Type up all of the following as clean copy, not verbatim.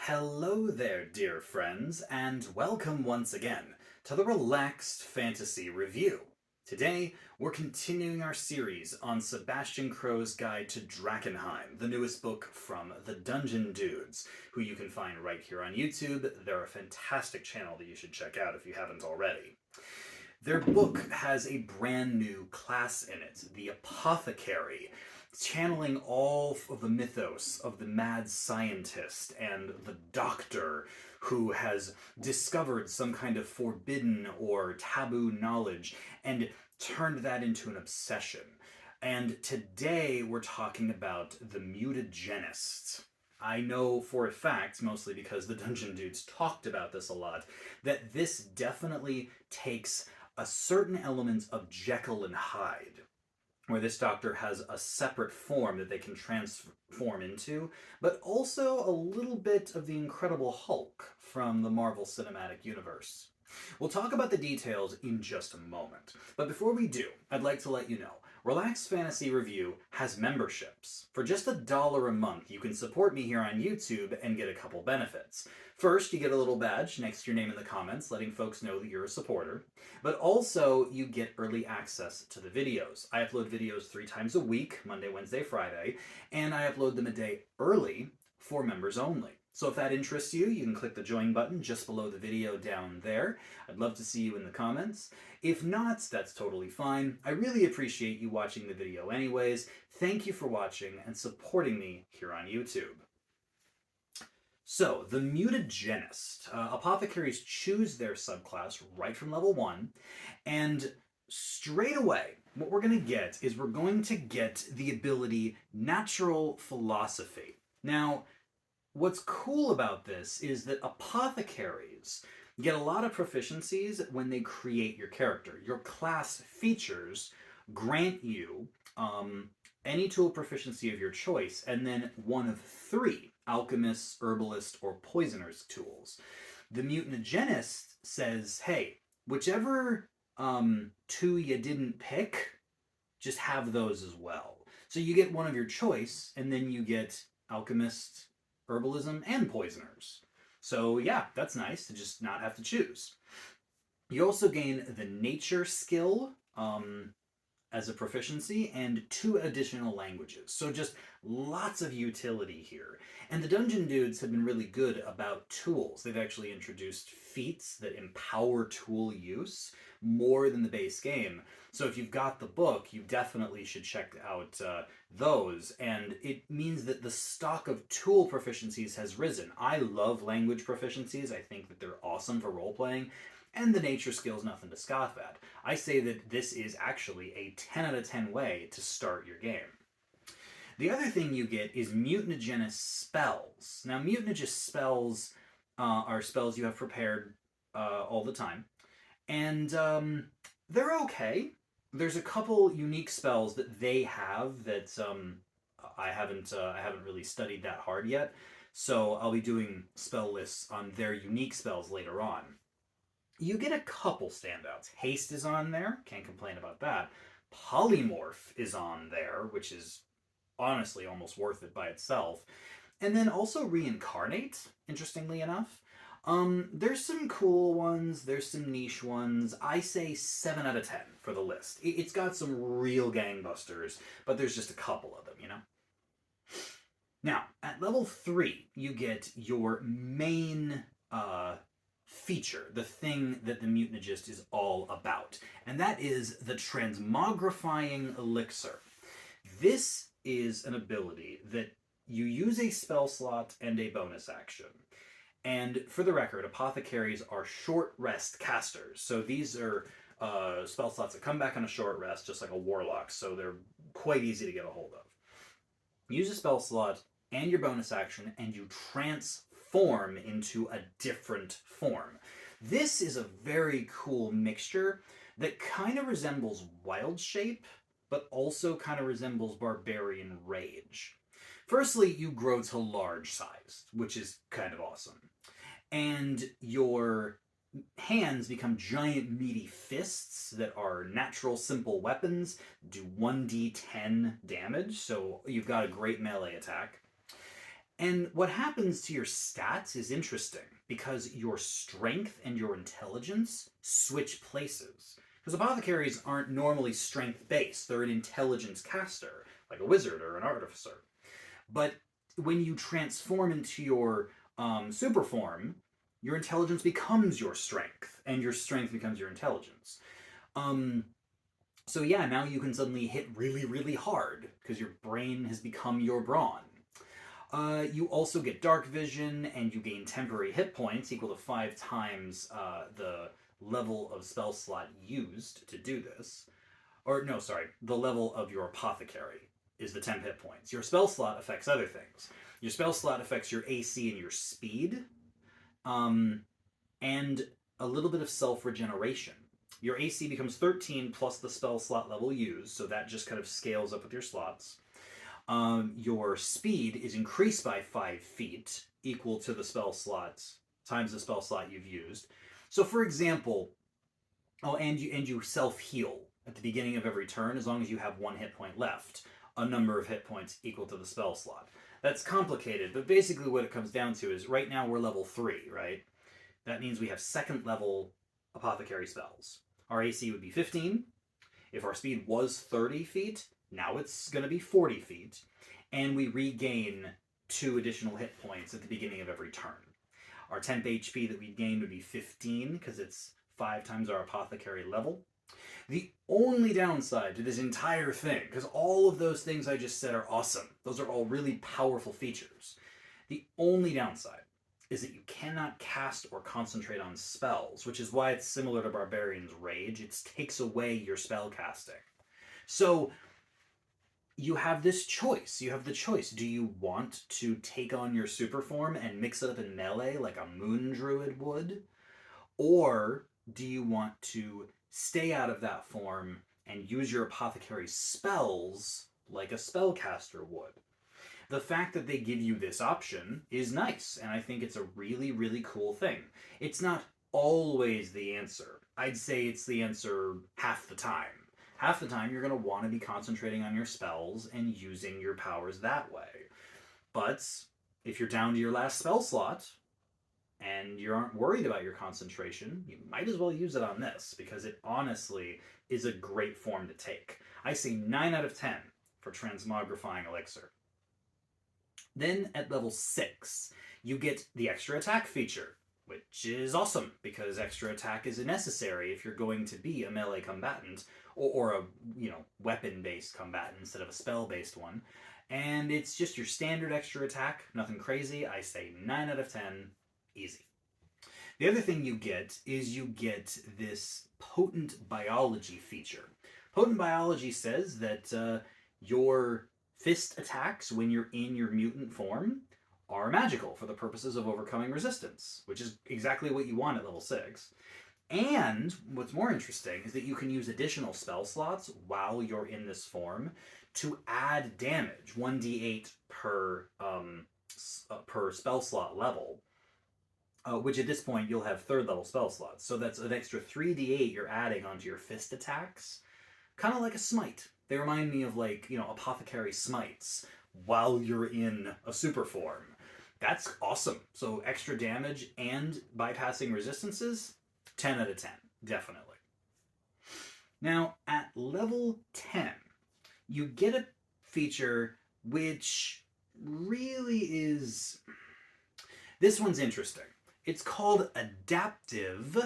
Hello there, dear friends, and welcome once again to the Relaxed Fantasy Review. Today, we're continuing our series on Sebastian Crow's Guide to Drakkenheim, the newest book from the Dungeon Dudes, who you can find right here on YouTube. They're a fantastic channel that you should check out if you haven't already. Their book has a brand new class in it, the Apothecary, channeling all of the mythos of the mad scientist and the doctor who has discovered some kind of forbidden or taboo knowledge and turned that into an obsession. And today we're talking about the Mutagenist. I know for a fact, mostly because the Dungeon Dudes talked about this a lot, that this definitely takes a certain element of Jekyll and Hyde, where this doctor has a separate form that they can transform into, but also a little bit of the Incredible Hulk from the Marvel Cinematic Universe. We'll talk about the details in just a moment, but before we do, I'd like to let you know, Relaxed Fantasy Review has memberships. For just $1 a month, you can support me here on YouTube and get a couple benefits. First, you get a little badge next to your name in the comments, letting folks know that you're a supporter. But also, you get early access to the videos. I upload videos 3 times a week, Monday, Wednesday, Friday, and I upload them a day early for members only. So if that interests you, you can click the join button just below the video down there. I'd love to see you in the comments. If not, that's totally fine. I really appreciate you watching the video anyways. Thank you for watching and supporting me here on YouTube. So, the Mutagenist. Apothecaries choose their subclass right from level 1, and straight away, what we're going to get is we're going to get the ability Natural Philosophy. Now, what's cool about this is that apothecaries get a lot of proficiencies when they create your character. Your class features grant you any tool proficiency of your choice, and then one of 3 alchemist, herbalist, or poisoner's tools. The Mutagenist says, hey, whichever 2 you didn't pick, just have those as well. So you get one of your choice, and then you get alchemist, herbalism, and poisoners. So yeah, that's nice to just not have to choose. You also gain the nature skill as a proficiency and 2 additional languages. So just lots of utility here. And the Dungeon Dudes have been really good about tools. They've actually introduced feats that empower tool use more than the base game. So if you've got the book, you definitely should check out those. And it means that the stock of tool proficiencies has risen. I love language proficiencies. I think that they're awesome for role-playing. And the nature skill's nothing to scoff at. I say that this is actually a 10 out of 10 way to start your game. The other thing you get is mutagenist spells. Now, mutagenist spells are spells you have prepared all the time. And they're okay. There's a couple unique spells that they have that I haven't really studied that hard yet. So I'll be doing spell lists on their unique spells later on. You get a couple standouts. Haste is on there, can't complain about that. Polymorph is on there, which is honestly almost worth it by itself. And then also Reincarnate, interestingly enough. There's some cool ones, there's some niche ones. I say 7 out of 10 for the list. It's got some real gangbusters, but there's just a couple of them, you know? Now, at level 3, you get your main feature, the thing that the Mutagenist is all about, and that is the Transmogrifying Elixir. This is an ability that you use a spell slot and a bonus action. And for the record, apothecaries are short rest casters, so these are spell slots that come back on a short rest, just like a warlock, so they're quite easy to get a hold of. Use a spell slot and your bonus action, and you transform into a different form. This is a very cool mixture that kind of resembles Wild Shape, but also kind of resembles Barbarian Rage. Firstly, you grow to large size, which is kind of awesome. And your hands become giant meaty fists that are natural simple weapons, do 1d10 damage, so you've got a great melee attack. And what happens to your stats is interesting because your strength and your intelligence switch places. Because apothecaries aren't normally strength based, they're an intelligence caster, like a wizard or an artificer. But when you transform into your super form, your intelligence becomes your strength, and your strength becomes your intelligence. Um, so yeah, now you can suddenly hit really, really hard because your brain has become your brawn. You also get dark vision, and you gain temporary hit points equal to 5 times the level of spell slot used to do this. Or, no, sorry, the level of your apothecary is the temp hit points. Your spell slot affects other things. Your spell slot affects your AC and your speed, um, and a little bit of self regeneration. Your AC becomes 13 plus the spell slot level used, so that just kind of scales up with your slots. Your speed is increased by 5 feet, equal to the spell slots times the spell slot you've used. So, for example, and you self heal at the beginning of every turn as long as you have 1 hit point left, a number of hit points equal to the spell slot. That's complicated, but basically what it comes down to is right now we're level 3, right? That means we have second level apothecary spells. Our AC would be 15. If our speed was 30 feet, now it's going to be 40 feet. And we regain 2 additional hit points at the beginning of every turn. Our temp HP that we gain would be 15 because it's 5 times our apothecary level. The only downside to this entire thing, because all of those things I just said are awesome, those are all really powerful features. The only downside is that you cannot cast or concentrate on spells, which is why it's similar to Barbarian's Rage. It takes away your spell casting. So you have this choice. You have the choice. Do you want to take on your super form and mix it up in melee like a moon druid would? Or do you want to stay out of that form and use your apothecary spells like a spellcaster would? The fact that they give you this option is nice, and I think it's a really, really cool thing. It's not always the answer. I'd say it's the answer half the time. Half the time, you're going to want to be concentrating on your spells and using your powers that way. But if you're down to your last spell slot, and you aren't worried about your concentration, you might as well use it on this, because it honestly is a great form to take. I say 9 out of 10 for Transmogrifying Elixir. Then at level 6, you get the extra attack feature, which is awesome, because extra attack is necessary if you're going to be a melee combatant, or a weapon-based combatant instead of a spell-based one. And it's just your standard extra attack, nothing crazy. I say 9 out of 10, easy. The other thing you get is you get this potent biology feature. Potent biology says that your fist attacks when you're in your mutant form are magical for the purposes of overcoming resistance, which is exactly what you want at level 6. And what's more interesting is that you can use additional spell slots while you're in this form to add damage, 1d8 per spell slot level, which at this point you'll have 3rd level spell slots. So that's an extra 3d8 you're adding onto your fist attacks, kind of like a smite. They remind me of apothecary smites while you're in a super form. That's awesome. So extra damage and bypassing resistances, 10 out of 10, definitely. Now, at level 10, you get a feature which really is... This one's interesting. It's called adaptive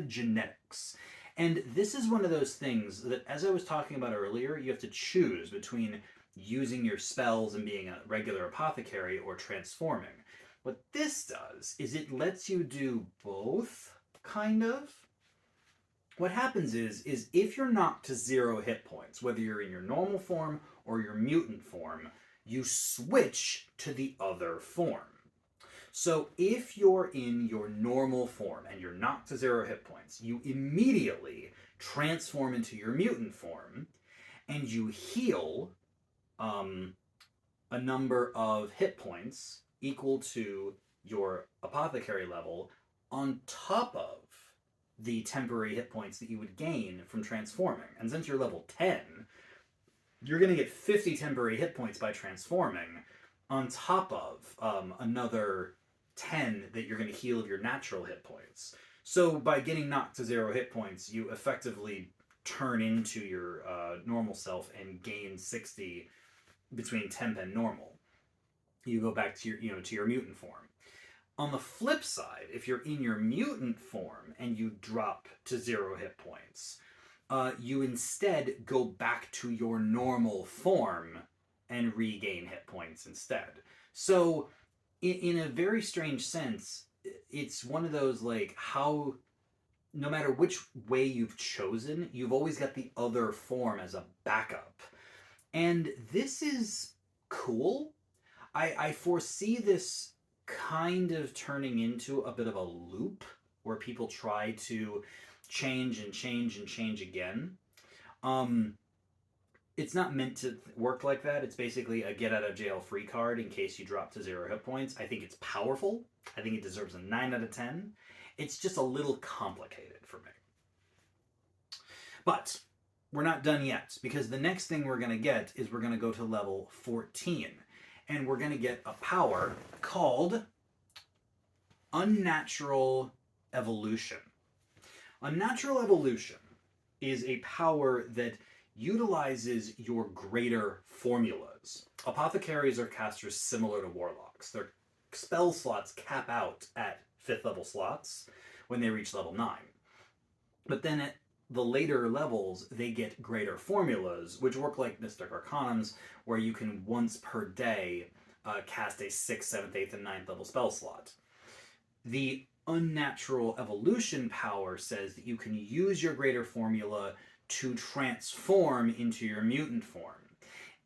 genetics. And this is one of those things that, as I was talking about earlier, you have to choose between using your spells and being a regular apothecary or transforming. What this does is it lets you do both, kind of. What happens is if you're knocked to 0 hit points, whether you're in your normal form or your mutant form, you switch to the other form. So if you're in your normal form and you're knocked to 0 hit points, you immediately transform into your mutant form and you heal a number of hit points equal to your apothecary level on top of the temporary hit points that you would gain from transforming. And since you're level 10, you're going to get 50 temporary hit points by transforming, on top of another 10 that you're going to heal of your natural hit points. So by getting knocked to 0 hit points, you effectively turn into your normal self and gain 60 between temp and normal. You go back to your mutant form. On the flip side, if you're in your mutant form and you drop to 0 hit points, you instead go back to your normal form and regain hit points instead. So, in a very strange sense, it's one of those like how no matter which way you've chosen, you've always got the other form as a backup. And this is cool. I foresee this kind of turning into a bit of a loop where people try to change and change and change again. It's not meant to work like that. It's basically a get out of jail free card in case you drop to 0 hit points. I think it's powerful. I think it deserves a 9 out of 10. It's just a little complicated for me. But we're not done yet, because the next thing we're going to get is we're going to go to level 14. And we're going to get a power called Unnatural Evolution. Unnatural Evolution is a power that utilizes your greater formulas. Apothecaries are casters similar to warlocks. Their spell slots cap out at 5th level slots when they reach level 9. But then at the later levels, they get greater formulas, which work like Mystic Arcanums, where you can once per day cast a 6th, 7th, 8th, and 9th level spell slot. The Unnatural Evolution power says that you can use your greater formula to transform into your mutant form,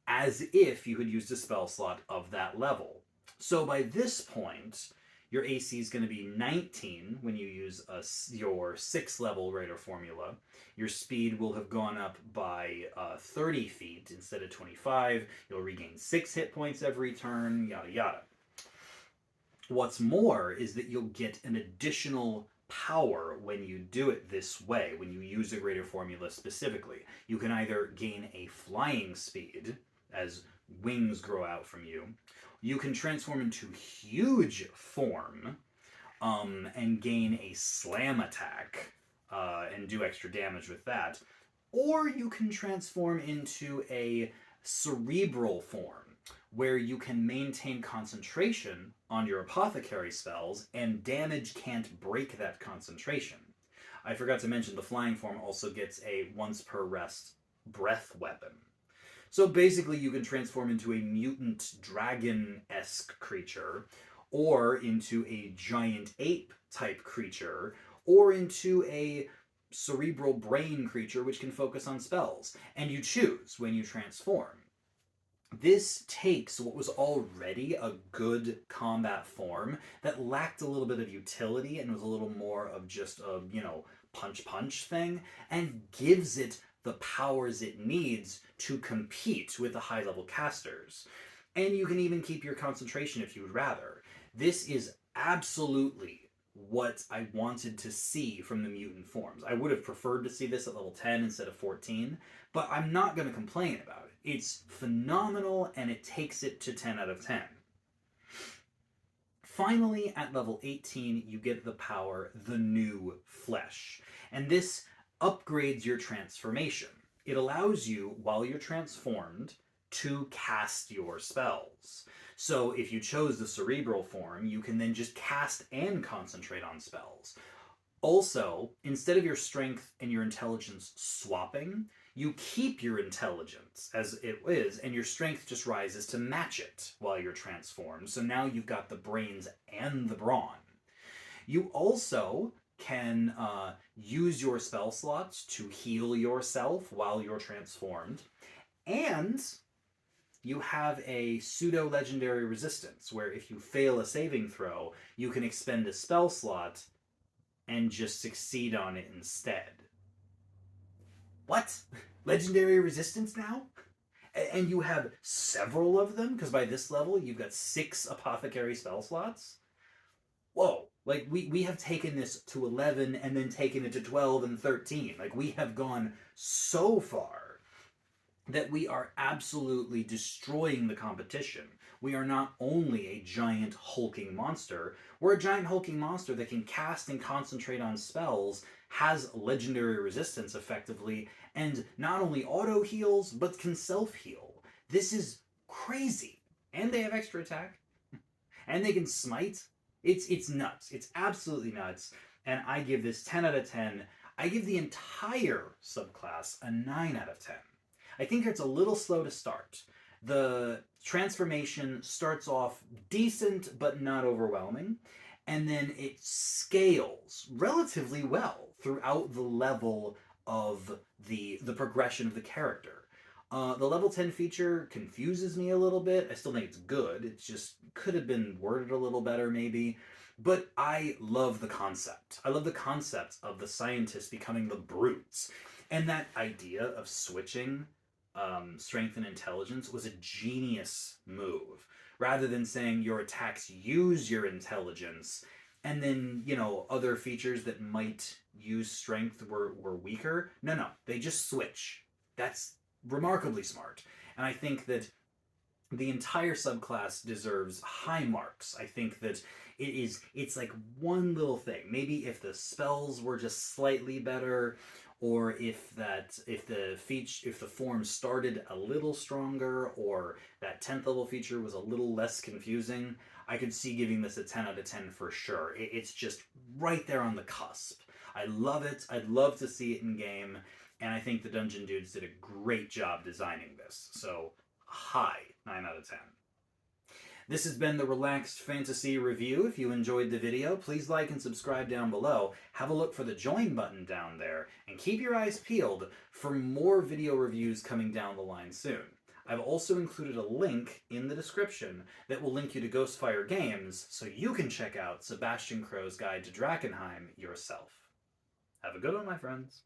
as if you had used a spell slot of that level. So by this point, your AC is going to be 19 when you use your 6th level greater formula. Your speed will have gone up by 30 feet instead of 25. You'll regain 6 hit points every turn, yada yada. What's more is that you'll get an additional power when you do it this way, when you use a greater formula specifically. You can either gain a flying speed as wings grow out from you. You can transform into huge form and gain a slam attack and do extra damage with that. Or you can transform into a cerebral form, where you can maintain concentration on your apothecary spells and damage can't break that concentration. I forgot to mention the flying form also gets a once per rest breath weapon. So basically you can transform into a mutant dragon-esque creature, or into a giant ape type creature, or into a cerebral brain creature which can focus on spells. And you choose when you transform. This takes what was already a good combat form that lacked a little bit of utility and was a little more of just a, punch thing, and gives it the powers it needs to compete with the high level casters. And you can even keep your concentration if you would rather. This is absolutely what I wanted to see from the mutant forms. I would have preferred to see this at level 10 instead of 14, but I'm not going to complain about it. It's phenomenal, and it takes it to 10 out of 10. Finally, at level 18, you get the power, the New Flesh. And this upgrades your transformation. It allows you, while you're transformed, to cast your spells. So if you chose the cerebral form, you can then just cast and concentrate on spells. Also, instead of your strength and your intelligence swapping, you keep your intelligence as it is, and your strength just rises to match it while you're transformed. So now you've got the brains and the brawn. You also can use your spell slots to heal yourself while you're transformed. And you have a pseudo-legendary resistance, where if you fail a saving throw, you can expend a spell slot and just succeed on it instead. What? Legendary resistance now? And you have several of them? Because by this level, you've got 6 apothecary spell slots? Whoa. Like, we have taken this to 11 and then taken it to 12 and 13. Like, we have gone so far that we are absolutely destroying the competition We are not only a giant hulking monster, we're a giant hulking monster that can cast and concentrate on spells, has legendary resistance effectively, and not only auto heals, but can self heal. This is crazy. And they have extra attack, and they can smite. It's nuts. It's absolutely nuts. And I give this 10 out of 10. I give the entire subclass a 9 out of 10. I think it's a little slow to start. The transformation starts off decent but not overwhelming, and then it scales relatively well throughout the level of the progression of the character. The level 10 feature confuses me a little bit. I still think it's good. It just could have been worded a little better, maybe. But I love the concept. I love the concept of the scientists becoming the brutes. And that idea of switching strength and intelligence was a genius move. Rather than saying your attacks use your intelligence, and then, other features that might use strength were weaker. No, they just switch. That's remarkably smart. And I think that the entire subclass deserves high marks. I think that it's like one little thing. Maybe if the spells were just slightly better, or if the form started a little stronger, or that 10th level feature was a little less confusing, I could see giving this a 10 out of 10 for sure. It's just right there on the cusp. I love it. I'd love to see it in game, and I think the Dungeon Dudes did a great job designing this. So, high 9 out of 10. This has been the Relaxed Fantasy Review. If you enjoyed the video, please like and subscribe down below. Have a look for the join button down there, and keep your eyes peeled for more video reviews coming down the line soon. I've also included a link in the description that will link you to Ghostfire Games so you can check out Sebastian Crow's Guide to Drakenheim yourself. Have a good one, my friends.